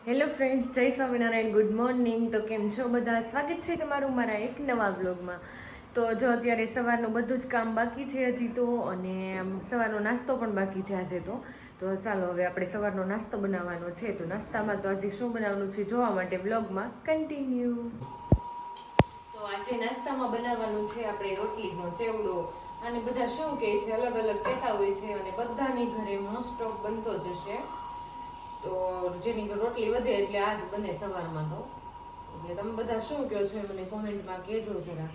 Hello friends, જય Swaminarayan. Good morning. તો કેમ છો બધા? સ્વાગત છે તમારું મારા એક નવા વ્લોગમાં. તો જો અત્યારે સવારનું બધું જ કામ બાકી છે હજી તો, અને સવારનો નાસ્તો પણ બાકી છે આજે તો ચાલો હવે આપણે સવારનો નાસ્તો બનાવવાનો છે. તો નાસ્તામાં તો આજે શું બનાવવાનું છે જોવા માટે વ્લોગમાં કન્ટિન્યુ. તો આજે નાસ્તામાં બનાવવાનું છે આપણે રોટલીનો ચેવડો. અને બધા શું કહે છે, અલગ અલગ કહેતા હોય છે, અને બધાની ઘરે મોસ્ટ ઓફ બનતો જ હશે. તો જેની રોટલી વધે એટલે આજ બને સવારમાં. તો એટલે તમે બધા શું કહો છો મને કોમેન્ટમાં કહેજો જરા.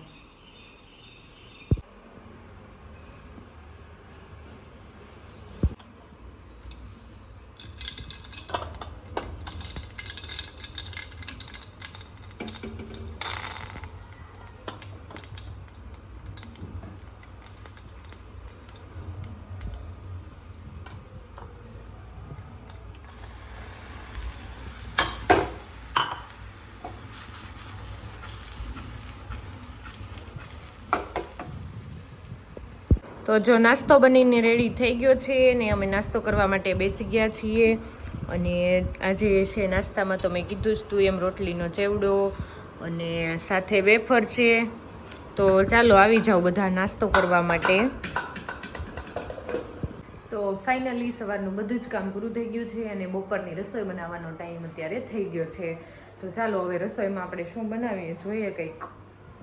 તો જો નાસ્તો બનીને રેડી થઈ ગયો છે ને અમે નાસ્તો કરવા માટે બેસી ગયા છીએ. અને આજે છે નાસ્તામાં તો મેં કીધું જ તું એમ રોટલીનો ચેવડો અને સાથે વેફર છે. તો ચાલો આવી જાઓ બધા નાસ્તો કરવા માટે. તો ફાઇનલી સવારનું બધું જ કામ પૂરું થઈ ગયું છે અને બપોરની રસોઈ બનાવવાનો ટાઈમ અત્યારે થઈ ગયો છે. તો ચાલો હવે રસોઈમાં આપણે શું બનાવીએ જોઈએ કંઈક.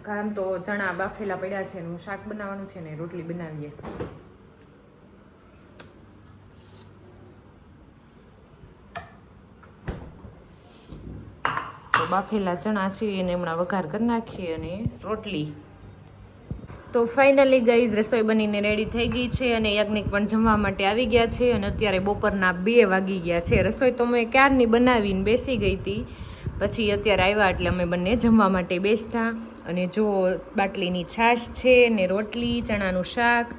કામ તો ચણા બાફેલા પડ્યા છે, એનું શાક બનાવવાનું છે ને રોટલી બનાવીએ. તો બાફેલા ચણા છે એને હમણાં વઘાર કરી નાખીએ અને રોટલી. તો ફાઇનલી ગાઈઝ રસોઈ બનીને રેડી થઈ ગઈ છે અને યાજ્ઞિક પણ જમવા માટે આવી ગયા છે. અને અત્યારે બપોરના 2 વાગી ગયા છે. રસોઈ તો મેં ક્યારની બનાવીને બેસી ગઈ હતી, પછી અત્યારે આવ્યા એટલે અમે બંને જમવા માટે બેસતા. અને જો બાટલીની છાશ છે ને રોટલી, ચણાનું શાક.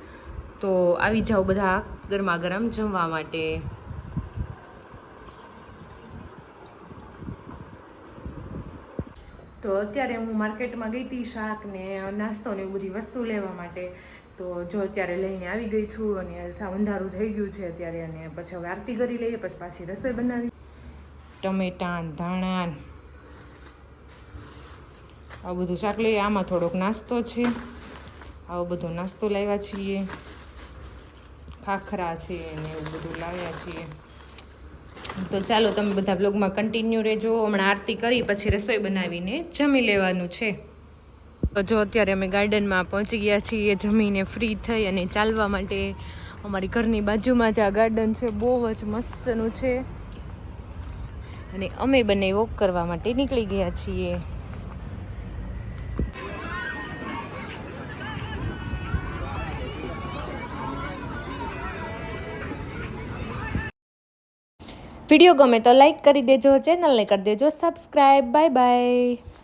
તો આવી જાઓ બધા ગરમા ગરમ જમવા માટે. તો અત્યારે હું માર્કેટમાં ગઈ હતી શાક ને નાસ્તો ને બધી વસ્તુ લેવા માટે. તો જો અત્યારે લઈને આવી ગઈ છું અને અંધારું થઈ ગયું છે અત્યારે. અને પછી હવે આરતી કરી લઈએ, પછી પાછી રસોઈ બનાવી. ટમેટા, ધાણા, આવું બધું શાક લઈએ. આમાં થોડોક નાસ્તો છે, આવો બધો નાસ્તો લાવ્યા છીએ. ખાખરા છે ને એવું બધું લાવ્યા છીએ. તો ચાલો તમે બધા બ્લોગમાં કન્ટિન્યુ રહેજો. હમણાં આરતી કરી પછી રસોઈ બનાવીને જમી લેવાનું છે. તો જો અત્યારે અમે ગાર્ડનમાં પહોંચી ગયા છીએ જમીને ફ્રી થઈ અને ચાલવા માટે. અમારી ઘરની બાજુમાં જ આ ગાર્ડન છે, બહુ જ મસ્તનું છે. અને અમે બંને વોક કરવા માટે નીકળી ગયા છીએ. વિડીયો ગમે તો લાઈક કરી દેજો, ચેનલને કરી દેજો સબસ્ક્રાઈબ. Bye bye.